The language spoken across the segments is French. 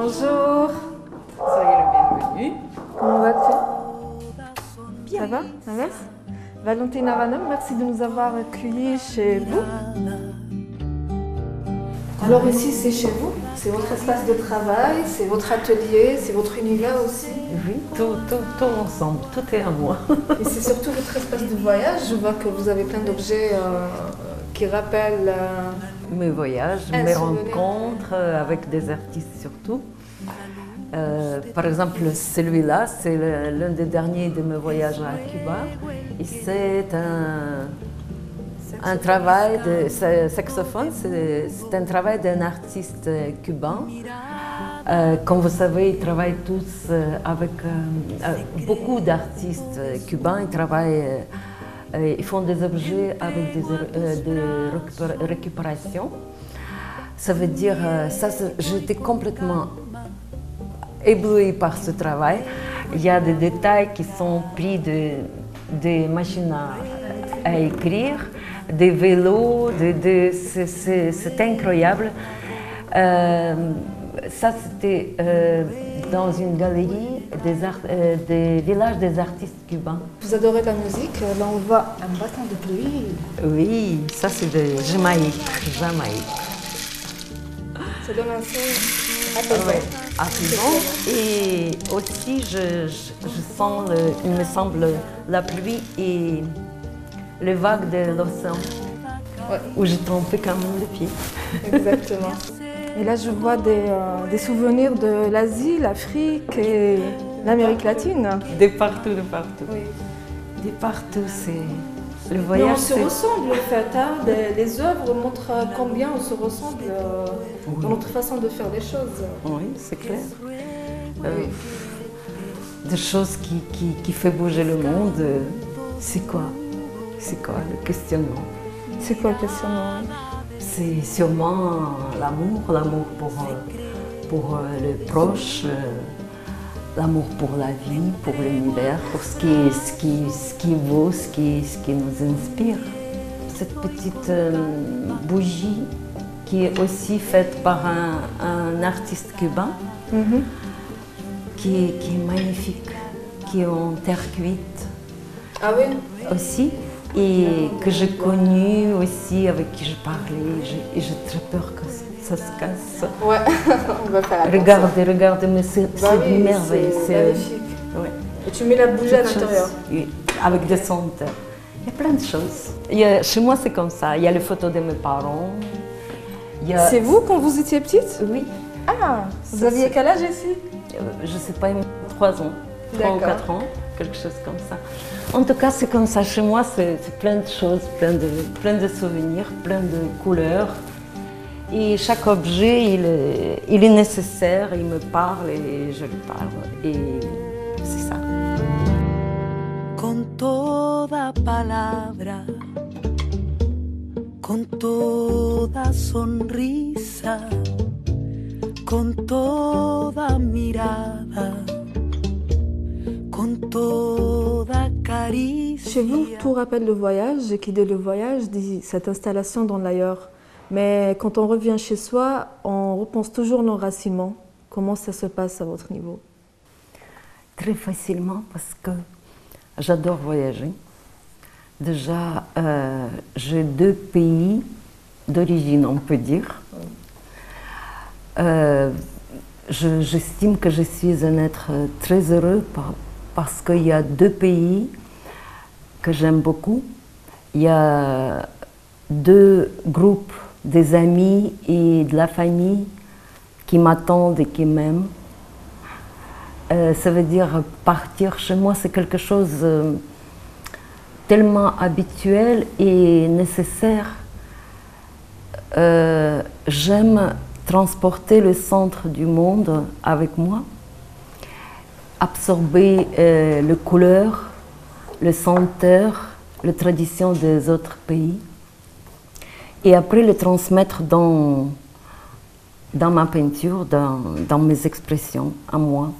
Bonjour. Soyez le bienvenu. Comment vas-tu? Bien. Ça va? Merci. Valentina Ranam, merci de nous avoir accueillis chez vous. Alors ici, c'est chez vous, c'est votre espace de travail, c'est votre atelier, c'est votre univers aussi. Oui, tout ensemble, tout est à moi. Et c'est surtout votre espace de voyage. Je vois que vous avez plein d'objets qui rappellent... Mes voyages, mes rencontres avec des artistes surtout. Par exemple, celui-là, c'est l'un des derniers de mes voyages à Cuba. Et c'est un travail de saxophone, c'est un travail d'un artiste cubain. Comme vous savez, ils travaillent tous avec beaucoup d'artistes cubains. Ils font des objets avec des récupérations. Ça veut dire, j'étais complètement éblouie par ce travail. Il y a des détails qui sont pris des machines à écrire, des vélos, c'est incroyable. Ça, c'était dans une galerie des villages des artistes cubains. Vous adorez la musique, là on voit un bâton de pluie. Oui, ça c'est de Jamaïque. Ça donne un son apaisant. Et aussi, je sens, il me semble, la pluie et les vagues de l'océan, où j'ai trempé quand même les pieds. Exactement. Et là, je vois des souvenirs de l'Asie, l'Afrique et l'Amérique latine. De partout. Oui. De partout, c'est... Le voyage, mais on se ressemble en fait, hein. Les œuvres montrent combien on se ressemble dans notre façon de faire les choses. Oui, c'est clair. Des choses qui font bouger le monde, c'est quoi? C'est quoi le questionnement? C'est quoi le questionnement? C'est sûrement l'amour pour les proches, l'amour pour la vie, pour l'univers, pour ce qui est beau, ce qui nous inspire. Cette petite bougie qui est aussi faite par un artiste cubain, qui est magnifique, qui est en terre cuite. Ah oui? Aussi. Et que j'ai connu aussi, avec qui je parlais, et j'ai très peur que ça se casse. Ouais, on va faire attention. Regardez, mais c'est merveilleux. C'est magnifique. Ouais. Et tu mets la bougie à l'intérieur. Avec des senteurs. Il y a plein de choses. Chez moi, c'est comme ça. Il y a les photos de mes parents. C'est vous quand vous étiez petite? Oui. Ah, vous aviez quel âge ici? Je ne sais pas, 3 ans. 3 ou 4 ans, quelque chose comme ça. En tout cas, c'est comme ça. Chez moi, c'est plein de choses, plein de souvenirs, plein de couleurs. Et chaque objet, il est nécessaire, il me parle et je lui parle. Et c'est ça. Con toda palabra, con toda sonrisa, con toda mirada. Chez vous, tout rappelle le voyage et qui dit le voyage dit cette installation dans l'ailleurs. Mais quand on revient chez soi, on repense toujours nos racinements. Comment ça se passe à votre niveau? Très facilement parce que j'adore voyager. Déjà, j'ai 2 pays d'origine, on peut dire. J'estime que je suis un être très heureux parce qu'il y a 2 pays que j'aime beaucoup. Il y a 2 groupes, des amis et de la famille qui m'attendent et qui m'aiment. Ça veut dire partir chez moi, c'est quelque chose tellement habituel et nécessaire. J'aime transporter le centre du monde avec moi, absorber les couleurs, le senteur, les traditions des autres pays et après le transmettre dans ma peinture, dans mes expressions, à moi.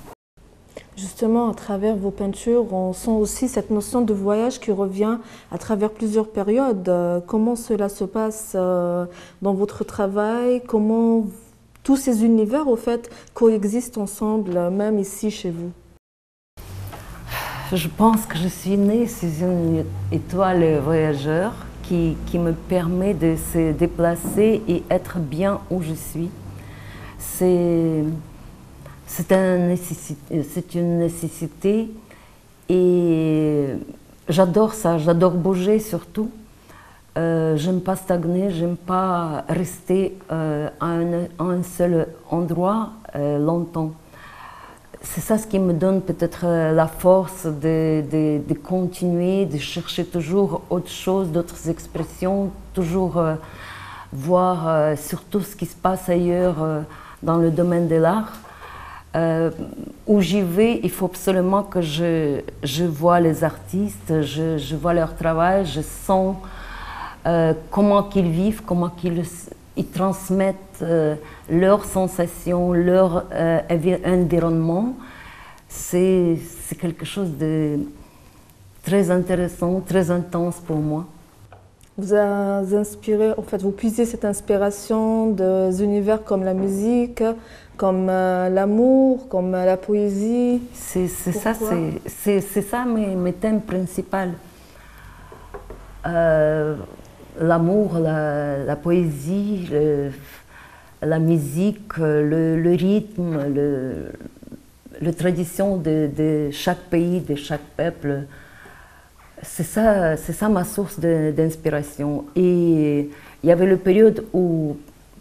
Justement, à travers vos peintures, on sent aussi cette notion de voyage qui revient à travers plusieurs périodes. Comment cela se passe dans votre travail? Comment tous ces univers, au fait, coexistent ensemble, même ici, chez vous? Je pense que je suis née sous une étoile voyageur qui me permet de se déplacer et être bien où je suis. C'est une nécessité et j'adore ça, j'adore bouger surtout. J'aime pas stagner, j'aime pas rester à un seul endroit longtemps. C'est ça ce qui me donne peut-être la force de continuer, de chercher toujours autre chose, d'autres expressions, toujours voir surtout ce qui se passe ailleurs dans le domaine de l'art. Où j'y vais, il faut absolument que je vois les artistes, je vois leur travail, je sens comment qu'ils vivent, comment ils transmettent leurs sensations, leur environnement. C'est quelque chose de très intéressant, très intense pour moi. Vous avez inspiré, en fait, vous puisez cette inspiration des univers comme la musique, comme l'amour, comme la poésie. C'est ça mes thèmes principaux. L'amour, la poésie, la musique, le rythme, la tradition de chaque pays, de chaque peuple. C'est ça ma source d'inspiration. Et il y avait la période où,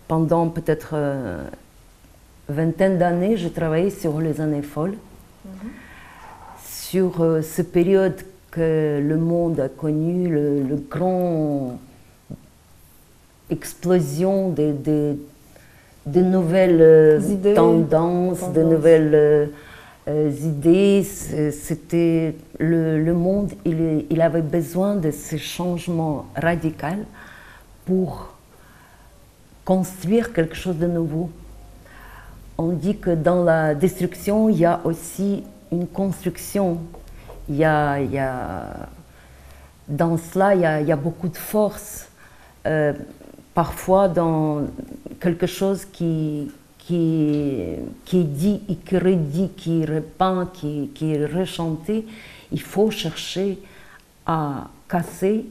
pendant peut-être vingtaine d'années, je travaillais sur les années folles, sur cette période que le monde a connue, le grand explosion de nouvelles tendances, de nouvelles idées. C'était le monde, il avait besoin de ce changement radical pour construire quelque chose de nouveau. On dit que dans la destruction, il y a aussi une construction. Dans cela, il y a beaucoup de force. Parfois, dans quelque chose qui est dit et qui redit, qui répand, qui est rechanté, il faut chercher à casser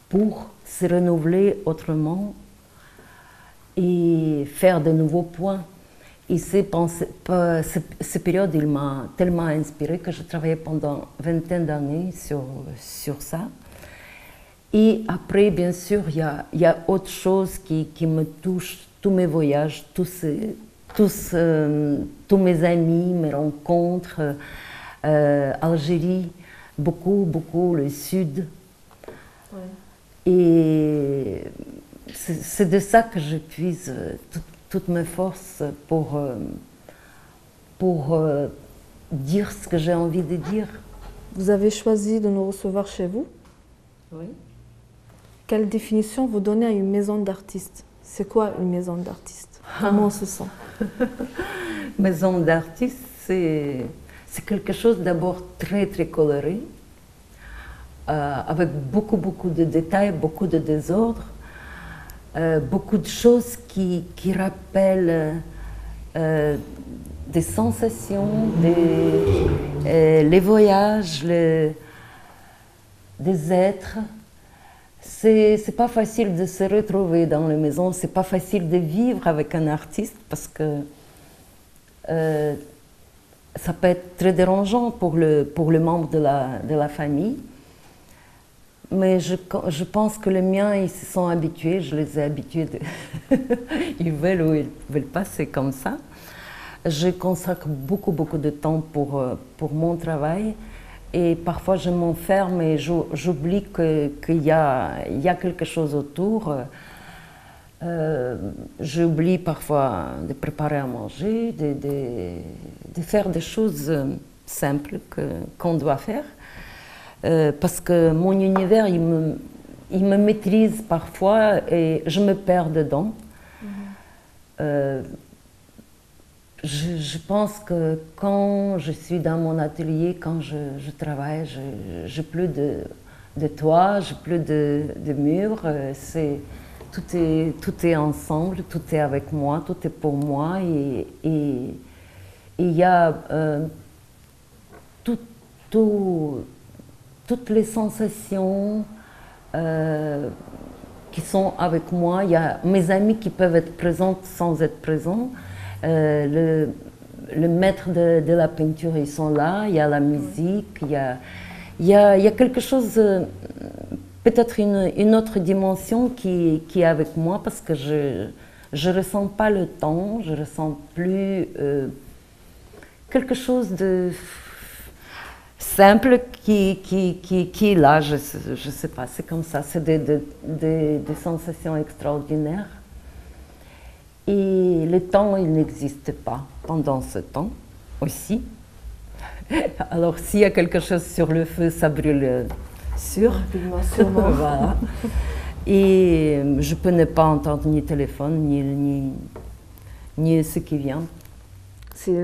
pour se renouveler autrement et faire de nouveaux points. Et cette période, il m'a tellement inspirée que je travaillais pendant une vingtaine d'années sur ça. Et après, bien sûr, il y a autre chose qui me touche, tous mes voyages, tous mes amis, mes rencontres, Algérie, beaucoup, le Sud. Ouais. Et c'est de ça que je puise toutes mes forces pour dire ce que j'ai envie de dire. Vous avez choisi de nous recevoir chez vous? Oui. Quelle définition vous donnez à une maison d'artiste? C'est quoi une maison d'artiste? Comment on se sent? Maison d'artiste, c'est quelque chose d'abord très coloré, avec beaucoup de détails, beaucoup de désordre, beaucoup de choses qui rappellent des sensations, les voyages, des êtres. C'est pas facile de se retrouver dans les maisons, c'est pas facile de vivre avec un artiste parce que ça peut être très dérangeant pour le membre de la famille. Mais je pense que les miens, ils se sont habitués, je les ai habitués, ils veulent ou ils veulent pas, c'est comme ça. Je consacre beaucoup de temps pour mon travail. Et parfois, je m'enferme et j'oublie qu'il y a quelque chose autour. J'oublie parfois de préparer à manger, de faire des choses simples qu'on doit faire. Parce que mon univers, il me maîtrise parfois et je me perds dedans. Je pense que quand je suis dans mon atelier, quand je travaille, je n'ai plus de toit, je n'ai plus de murs. tout est ensemble, tout est avec moi, tout est pour moi. Et il y a toutes les sensations qui sont avec moi. Il y a mes amis qui peuvent être présents sans être présents. Le maître de la peinture, ils sont là. Il y a la musique. Il y a quelque chose, peut-être une autre dimension qui est avec moi parce que je ne ressens pas le temps. Je ne ressens plus quelque chose de simple qui est là, je sais pas, c'est comme ça, c'est des sensations extraordinaires. Et le temps, il n'existe pas pendant ce temps aussi. Alors s'il y a quelque chose sur le feu, ça brûle sûr. Voilà. Et je peux ne pas entendre ni téléphone, ni ce qui vient. C'est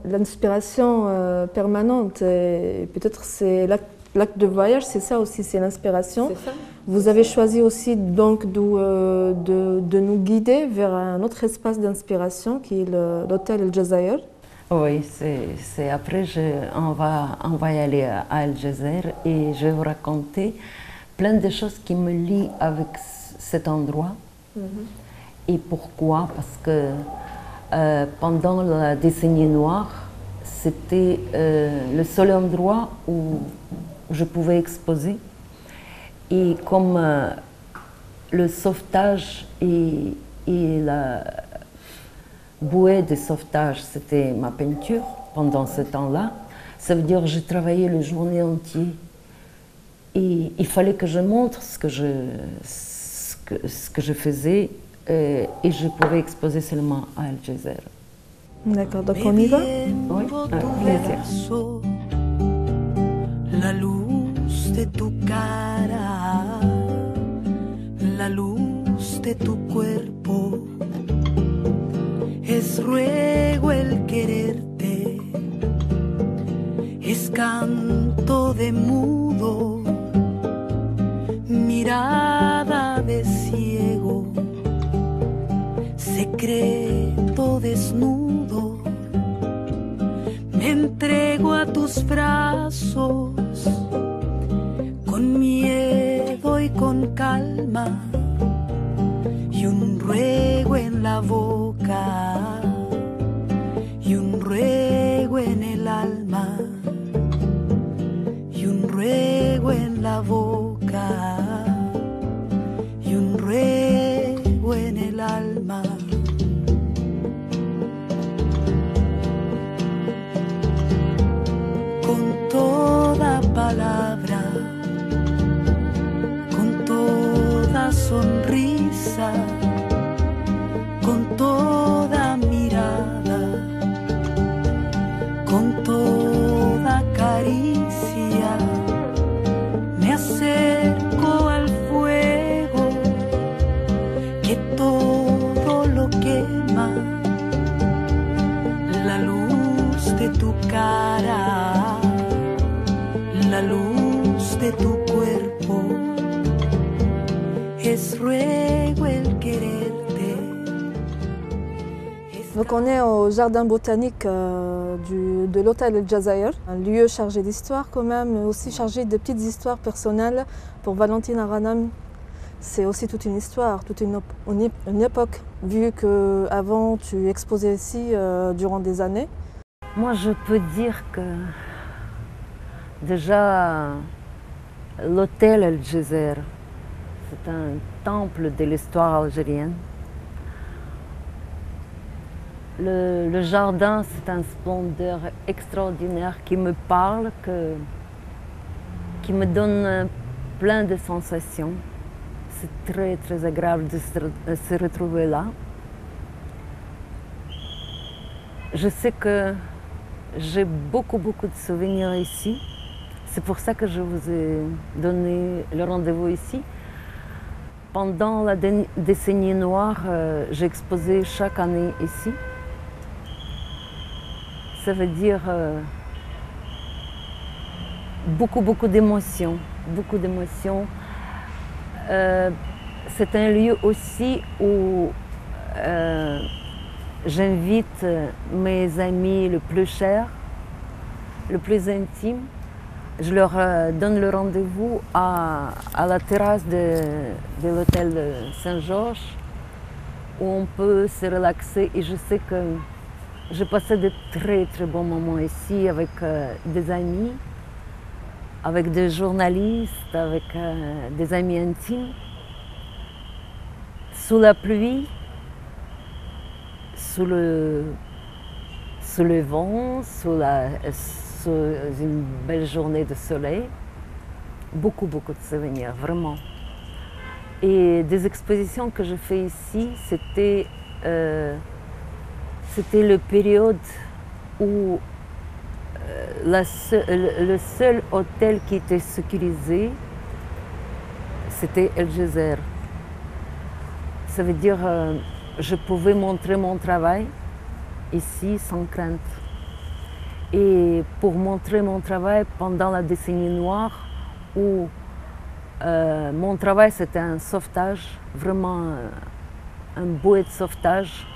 l'inspiration permanente. Peut-être c'est l'acte de voyage, c'est ça aussi, c'est l'inspiration. Vous avez choisi aussi donc de nous guider vers un autre espace d'inspiration qui est l'hôtel El Jazair. Oui, c'est après on va y aller à El Jazair et je vais vous raconter plein de choses qui me lient avec cet endroit. Et pourquoi? Parce que pendant la décennie noire, c'était le seul endroit où je pouvais exposer. Et comme le sauvetage et la bouée de sauvetage, c'était ma peinture pendant ce temps-là, ça veut dire que j'ai travaillé la journée entière. Et il fallait que je montre ce que je faisais. Et je pouvais exposer seulement à El Jazair. D'accord, donc on y va? Oui, La luz de tu cara, la luz de tu cuerpo, es ruego el quererte, es canto de mudo, mirada de ciego. Secreto desnudo, me entrego a tus brazos, con miedo y con calma, y un ruego en la boca, y un ruego en el alma, y un ruego en la boca, y un ruego en el alma. Toda palabra, con toda sonrisa, con toda mirada, con toda caricia, me acerco al fuego que todo lo quema, la luz de tu cara, la luz de tu cuerpo, es ruego el quererte. Donc on est au jardin botanique de l'hôtel El Jazair, un lieu chargé d'histoire quand même, mais aussi chargé de petites histoires personnelles. Pour Valentine Aranam, c'est aussi toute une histoire, toute une époque, vu qu'avant tu exposais ici durant des années. Moi je peux dire que déjà, l'hôtel El Jazair, c'est un temple de l'histoire algérienne. Le jardin, c'est un splendeur extraordinaire qui me parle, qui me donne plein de sensations. C'est très, très agréable de se retrouver là. Je sais que j'ai beaucoup, beaucoup de souvenirs ici. C'est pour ça que je vous ai donné le rendez-vous ici. Pendant la décennie noire, j'ai exposé chaque année ici. Ça veut dire beaucoup d'émotions, beaucoup d'émotions. c'est un lieu aussi où j'invite mes amis le plus chers, le plus intime. Je leur donne le rendez-vous à la terrasse de l'hôtel Saint-Georges où on peut se relaxer et je sais que j'ai passé de très très bons moments ici avec des amis, avec des journalistes, avec des amis intimes, sous la pluie, sous le vent, sous une belle journée de soleil. Beaucoup de souvenirs, vraiment. Et des expositions que je fais ici, c'était la période où le seul hôtel qui était sécurisé, c'était El Gezer. Ça veut dire je pouvais montrer mon travail ici sans crainte. Et pour montrer mon travail pendant la décennie noire, où mon travail c'était un sauvetage, vraiment un bouée de sauvetage.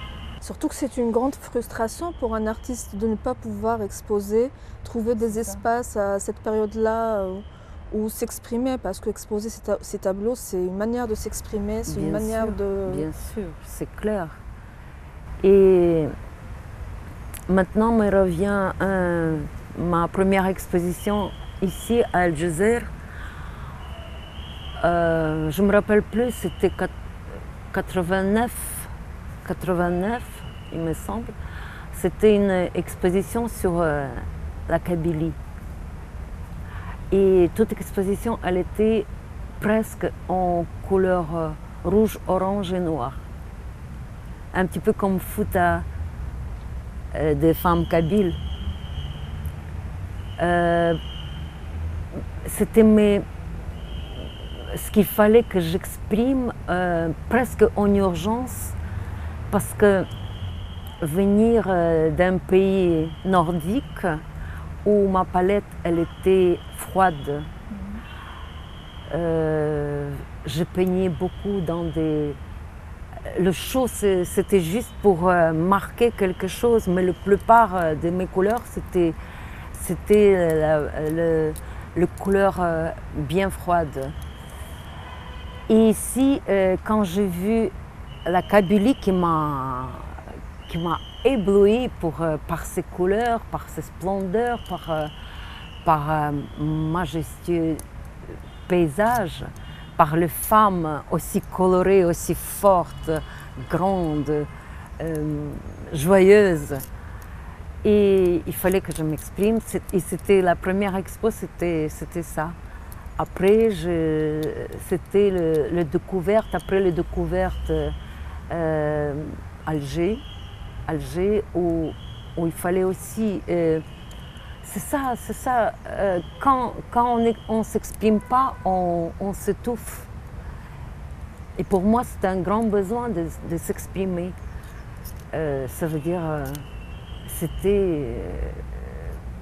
Surtout que c'est une grande frustration pour un artiste de ne pas pouvoir exposer, trouver des espaces à cette période-là où s'exprimer, parce qu'exposer ces tableaux, c'est une manière de s'exprimer, c'est une manière de... Bien sûr, c'est clair. Et maintenant me revient ma première exposition ici à El Gezer. Je me rappelle plus, c'était 89, il me semble. C'était une exposition sur la Kabylie. Et toute exposition, elle était presque en couleur rouge, orange et noir. Un petit peu comme Fouta des femmes kabyles. C'était ce qu'il fallait que j'exprime presque en urgence, parce que venir d'un pays nordique où ma palette elle était froide, je peignais beaucoup dans des... Le chaud c'était juste pour marquer quelque chose, mais la plupart de mes couleurs c'était la couleur bien froide. Et ici, quand j'ai vu la Kabylie qui m'a ébloui par ses couleurs, par ses splendeurs, par majestueux paysages, par les femmes aussi colorées, aussi fortes, grandes, joyeuses. Et il fallait que je m'exprime. Et c'était la première expo, c'était ça. Après, c'était le découverte. Après les découvertes, Alger, où il fallait aussi... c'est ça. Quand on ne s'exprime pas, on s'étouffe. Et pour moi, c'est un grand besoin de s'exprimer. Ça veut dire,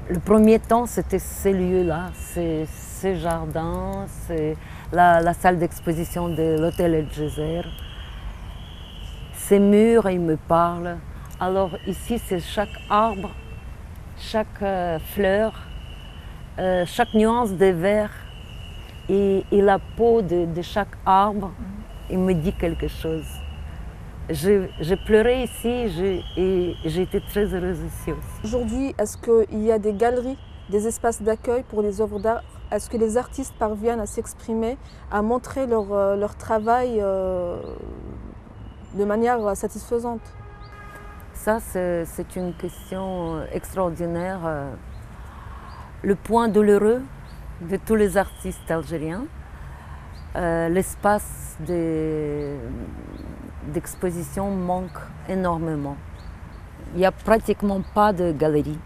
le premier temps, c'était ces lieux-là, ces jardins, c'est la salle d'exposition de l'hôtel El Gezer. Ces murs, ils me parlent. Alors ici, c'est chaque arbre, chaque fleur, chaque nuance de vert et la peau de chaque arbre, il me dit quelque chose. J'ai pleuré ici et j'ai été très heureuse ici aussi. Aujourd'hui, est-ce qu'il y a des galeries, des espaces d'accueil pour les œuvres d'art? Est-ce que les artistes parviennent à s'exprimer, à montrer leur travail de manière satisfaisante? Ça, c'est une question extraordinaire. Le point douloureux de tous les artistes algériens, l'espace d'exposition manque énormément. Il n'y a pratiquement pas de galeries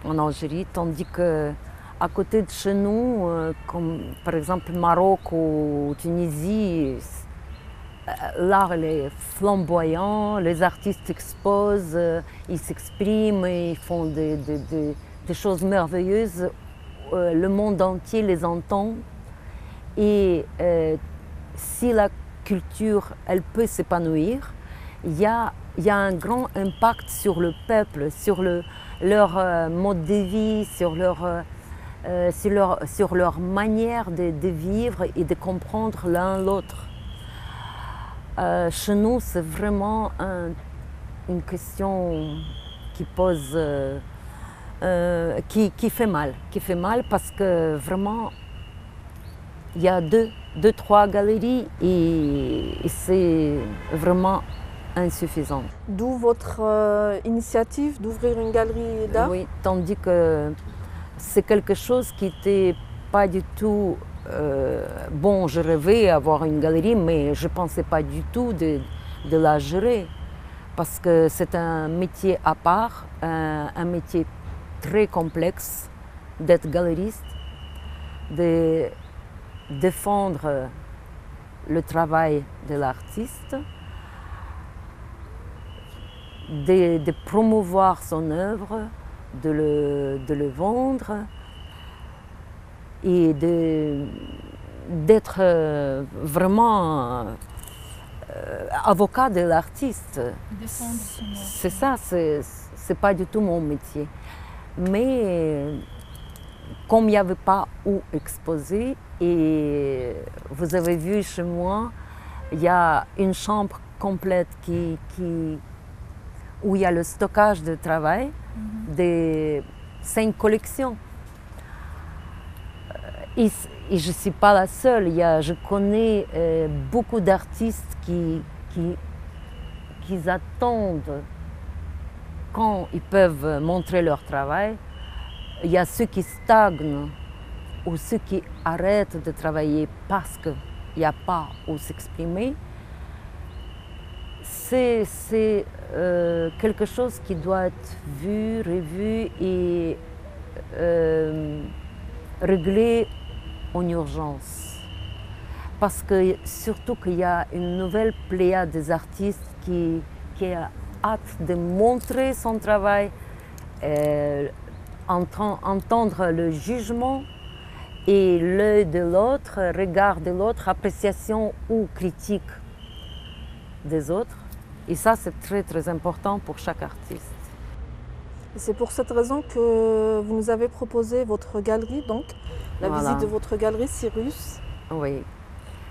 en Algérie, tandis que à côté de chez nous, comme par exemple Maroc ou Tunisie, l'art est flamboyant, les artistes exposent, ils s'expriment, ils font des choses merveilleuses. Le monde entier les entend. Et si culture elle peut s'épanouir, il y a un grand impact sur le peuple, sur leur mode de vie, sur leur manière de vivre et de comprendre l'un l'autre. Chez nous, c'est vraiment une question qui pose, qui fait mal parce que vraiment, il y a deux, trois galeries et c'est vraiment insuffisant. D'où votre initiative d'ouvrir une galerie d'art? Oui, tandis que c'est quelque chose qui n'était pas du tout... bon, je rêvais d'avoir une galerie, mais je ne pensais pas du tout de la gérer. Parce que c'est un métier à part, un métier très complexe d'être galeriste, de défendre le travail de l'artiste, de promouvoir son œuvre, de le vendre et d'être vraiment avocat de l'artiste. C'est ça, c'est pas du tout mon métier. Mais comme il n'y avait pas où exposer, et vous avez vu chez moi, il y a une chambre complète où il y a le stockage de travail de 5 collections. Et je ne suis pas la seule. Je connais beaucoup d'artistes qui attendent quand ils peuvent montrer leur travail. Il y a ceux qui stagnent ou ceux qui arrêtent de travailler parce qu'il n'y a pas où s'exprimer. C'est quelque chose qui doit être vu, revu et réglé en urgence. Parce que surtout qu'il y a une nouvelle pléiade des artistes qui a hâte de montrer son travail, entendre le jugement et l'œil de l'autre, regard de l'autre, appréciation ou critique des autres. Et ça, c'est très très important pour chaque artiste. C'est pour cette raison que vous nous avez proposé votre galerie, donc la visite de votre galerie Sirius. Oui,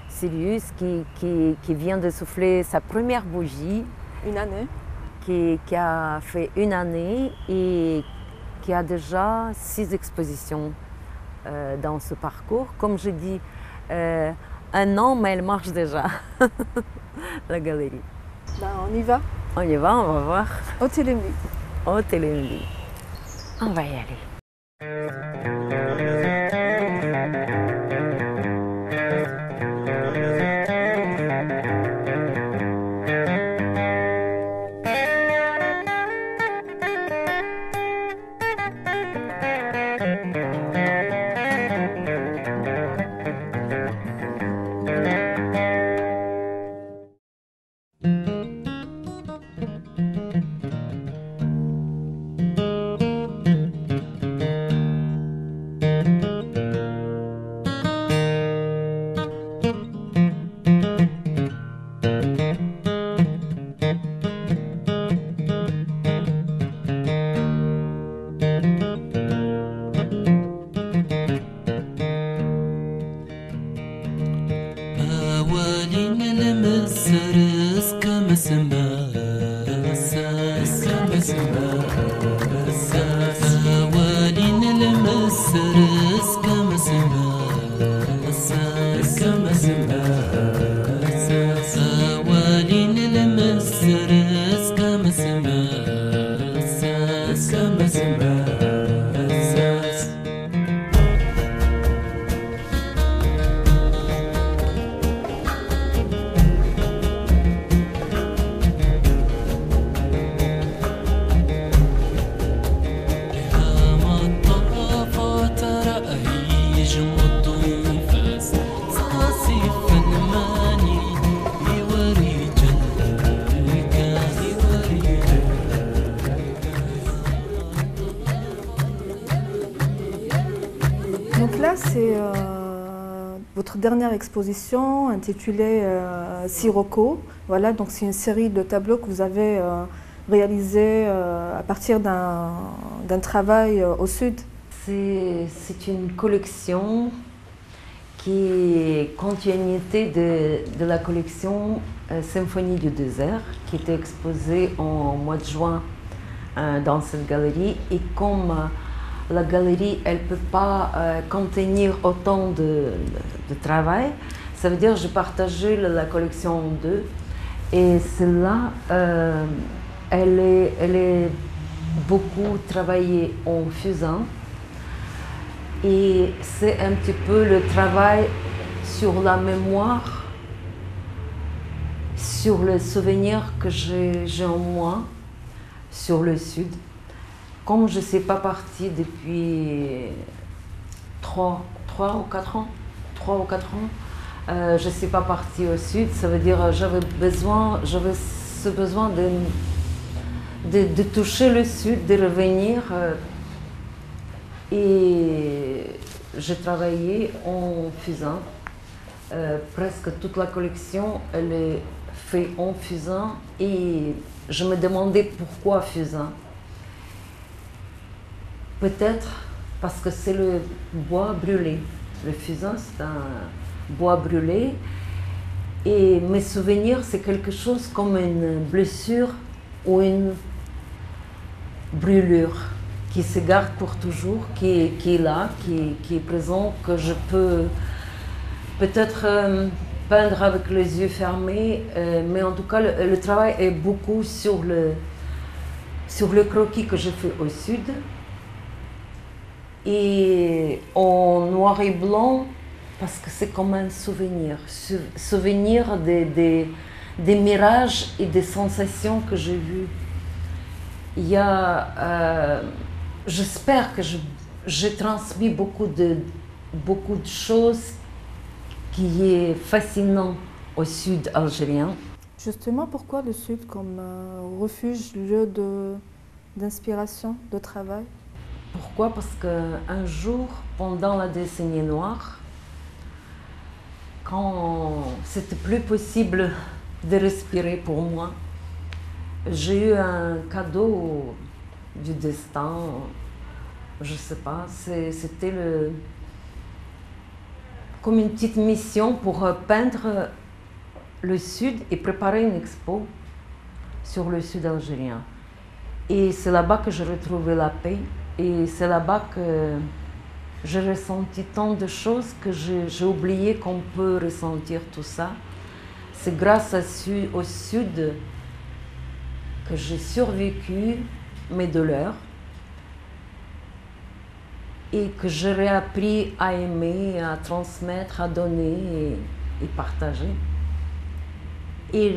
Sirius qui vient de souffler sa première bougie. Une année. Qui a fait une année et qui a déjà 6 expositions dans ce parcours. Comme je dis, 1 an, mais elle marche déjà, la galerie. Ben, on y va. On y va, on va voir. Au Télémbi. Au Télémbi. On va y aller. Se votre dernière exposition intitulée Sirocco. Voilà, donc c'est une série de tableaux que vous avez réalisés à partir d'un travail au sud. C'est une collection qui est continuité de la collection Symphonie du désert, qui était exposée en mois de juin dans cette galerie. Et comme la galerie, elle ne peut pas contenir autant de travail, ça veut dire que j'ai partagé la collection en deux. Et celle-là, elle est beaucoup travaillée en fusain. Et c'est un petit peu le travail sur la mémoire, sur le souvenir que j'ai en moi, sur le sud. Comme je ne suis pas partie depuis 3 ou 4 ans, je ne suis pas partie au sud, ça veut dire que j'avais ce besoin de toucher le sud, de revenir. Et j'ai travaillé en fusain. Presque toute la collection, elle est faite en fusain. Et je me demandais pourquoi fusain. Peut-être parce que c'est le bois brûlé. Le fusain, c'est un bois brûlé. Et mes souvenirs, c'est quelque chose comme une blessure ou une brûlure qui se garde pour toujours, qui est là, qui est présent, que je peux peut-être peindre avec les yeux fermés, mais en tout cas le travail est beaucoup sur le croquis que je fais au sud, et en noir et blanc, parce que c'est comme un souvenir des mirages et des sensations que j'ai vues. Il y a j'espère que j'ai transmis beaucoup de choses qui est fascinant au sud algérien. Justement, pourquoi le sud comme refuge, lieu d'inspiration, de travail? Pourquoi? Parce qu'un jour, pendant la décennie noire, quand c'était plus possible de respirer pour moi, j'ai eu un cadeau du destin, je ne sais pas, c'était comme une petite mission pour peindre le sud et préparer une expo sur le sud algérien. Et c'est là-bas que j'ai retrouvé la paix, et c'est là-bas que j'ai ressenti tant de choses que j'ai oublié qu'on peut ressentir tout ça. C'est grâce au sud que j'ai survécu mes douleurs et que j'ai réappris à aimer, à transmettre, à donner et partager. Et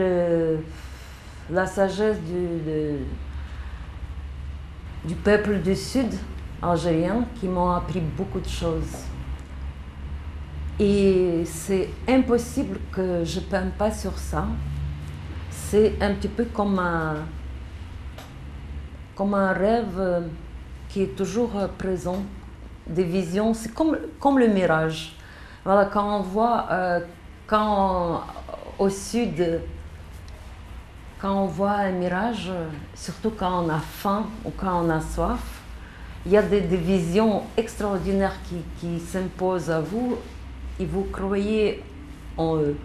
la sagesse du peuple du sud algérien qui m'ont appris beaucoup de choses. Et c'est impossible que je ne peine pas sur ça. C'est un petit peu comme un rêve qui est toujours présent, des visions, c'est comme le mirage. Voilà, quand on voit, au sud, quand on voit un mirage, surtout quand on a faim ou quand on a soif, il y a des visions extraordinaires qui s'imposent à vous et vous croyez en eux.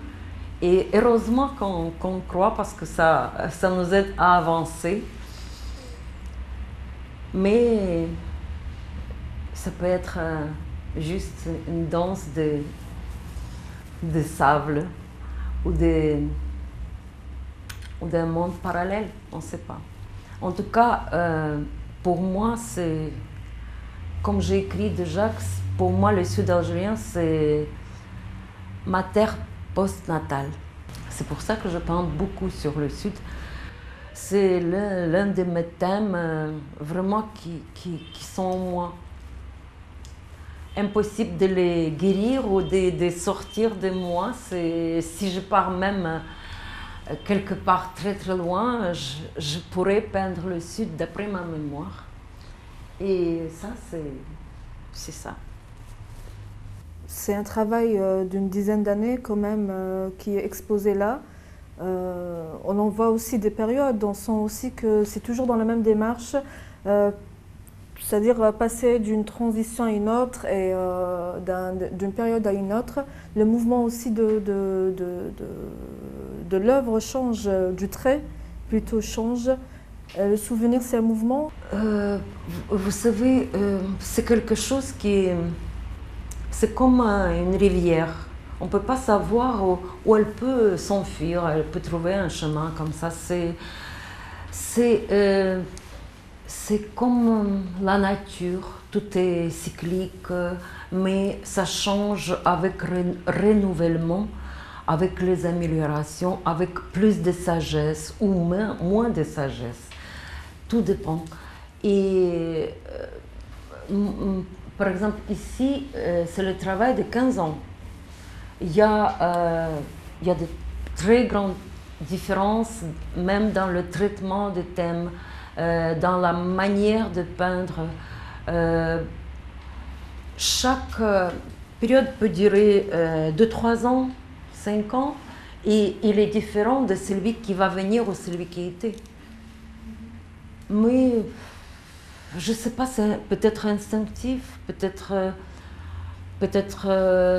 Et heureusement qu'on croit parce que ça nous aide à avancer. Mais ça peut être juste une danse de sable ou d'un monde parallèle, on ne sait pas. En tout cas, pour moi, c'est, comme j'ai écrit déjà, pour moi le sud algérien, c'est ma terre post-natale. C'est pour ça que je peins beaucoup sur le sud. C'est l'un de mes thèmes vraiment qui sont en moi. Impossible de les guérir ou de sortir de moi. Si je pars même quelque part très très loin, je pourrais peindre le sud d'après ma mémoire. Et ça, c'est ça. C'est un travail d'une dizaine d'années quand même qui est exposé là. On en voit aussi des périodes, on sent aussi que c'est toujours dans la même démarche, c'est-à-dire passer d'une transition à une autre et d'une période à une autre. Le mouvement aussi de l'œuvre change, du trait plutôt change. Le souvenir, c'est un mouvement. Vous savez, c'est quelque chose qui... C'est comme une rivière. On ne peut pas savoir où elle peut s'enfuir, elle peut trouver un chemin comme ça. C'est comme la nature, tout est cyclique, mais ça change avec renouvellement, avec les améliorations, avec plus de sagesse ou moins de sagesse. Tout dépend. Et par exemple, ici, c'est le travail de 15 ans. Il y a de très grandes différences, même dans le traitement des thèmes, dans la manière de peindre. Chaque période peut durer 2-3 ans, 5 ans, et il est différent de celui qui va venir ou celui qui était. Mais je ne sais pas, c'est peut-être instinctif, peut-être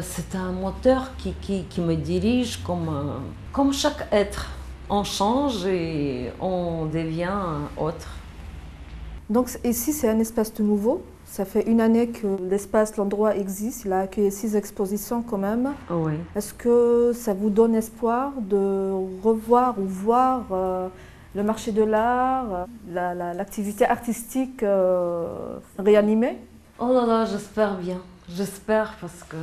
c'est un moteur qui me dirige comme chaque être. On change et on devient autre. Donc ici, c'est un espace tout nouveau. Ça fait une année que l'espace, l'endroit existe. Il a accueilli 6 expositions quand même. Oui. Est-ce que ça vous donne espoir de revoir ou voir le marché de l'art, l'activité artistique réanimée? Oh là là, j'espère bien. J'espère parce que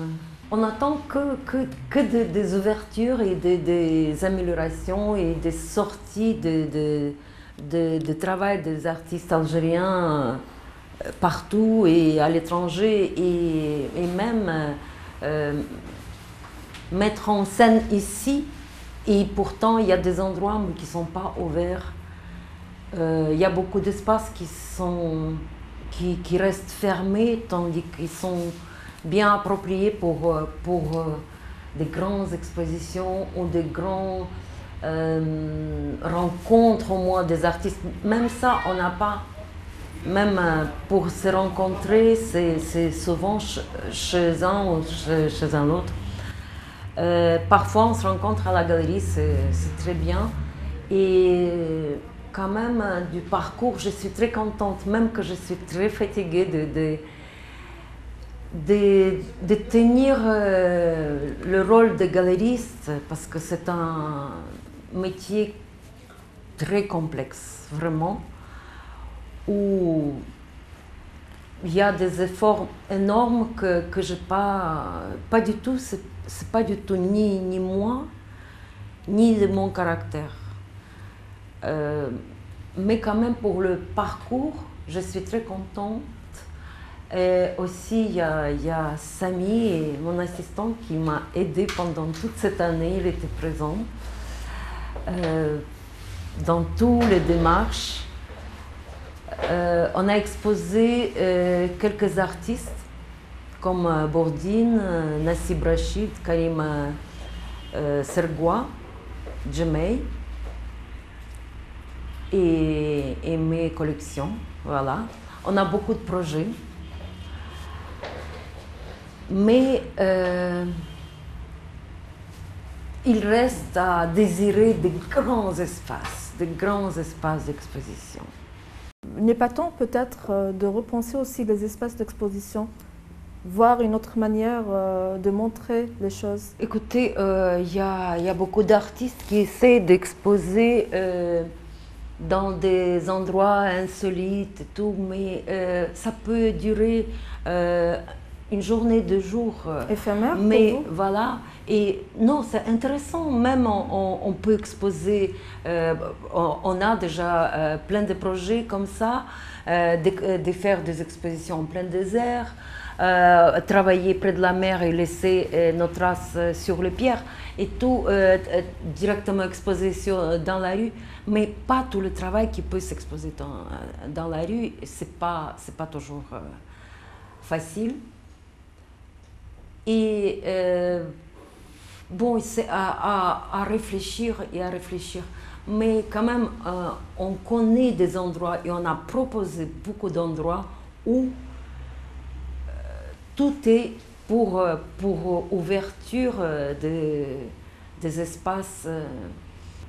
on n'attend que des ouvertures et des améliorations et des sorties de travail des artistes algériens partout et à l'étranger et même mettre en scène ici. Et pourtant, il y a des endroits qui ne sont pas ouverts. Il y a beaucoup d'espaces qui restent fermés, tandis qu'ils sont bien appropriés pour des grandes expositions ou des grandes rencontres au moins des artistes. Même ça, on n'a pas. Même pour se rencontrer, c'est souvent chez un ou chez un autre. Parfois, on se rencontre à la galerie, c'est très bien. Et quand même, du parcours, je suis très contente, même que je suis très fatiguée de tenir le rôle de galeriste, parce que c'est un métier très complexe, vraiment, où il y a des efforts énormes que je n'ai pas du tout, c'est pas du tout ni moi, ni de mon caractère. Mais quand même pour le parcours, je suis très contente. Et aussi, il y a Samy, mon assistant, qui m'a aidée pendant toute cette année. Il était présent dans toutes les démarches. On a exposé quelques artistes comme Bourdine, Nassib Rachid, Karim Sergoua, Djemei et mes collections. Voilà. On a beaucoup de projets. Mais il reste à désirer de grands espaces d'exposition. Il n'est pas temps peut-être de repenser aussi les espaces d'exposition, voir une autre manière de montrer les choses? Écoutez, il y a beaucoup d'artistes qui essaient d'exposer dans des endroits insolites et tout, mais ça peut durer une journée, 2 jours. Éphémère mais pour vous? Voilà. Et non, c'est intéressant. Même on peut exposer. On a déjà plein de projets comme ça, de faire des expositions en plein désert, travailler près de la mer et laisser nos traces sur les pierres et tout directement exposé dans la rue. Mais pas tout le travail qui peut s'exposer dans la rue. C'est pas toujours facile. Et bon, c'est à réfléchir et à réfléchir. Mais quand même, on connaît des endroits et on a proposé beaucoup d'endroits où tout est pour ouverture des espaces.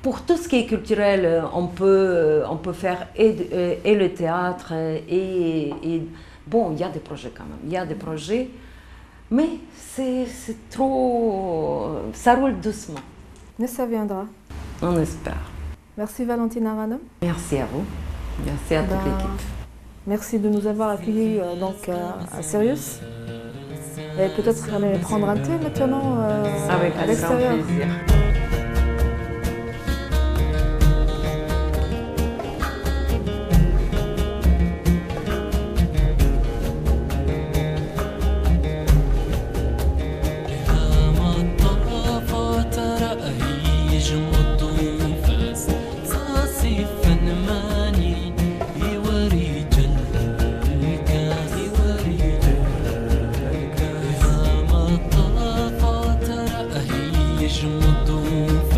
Pour tout ce qui est culturel, on peut faire et le théâtre et bon, il y a des projets quand même, il y a des projets, mais c'est trop, ça roule doucement. Mais ça viendra. On espère. Merci Valentine Aranam. Merci à vous, merci à toute l'équipe. Merci de nous avoir accueillis donc à Sirius. Et peut-être aller prendre un thé maintenant Avec à l'extérieur. grand plaisir. يجمدوا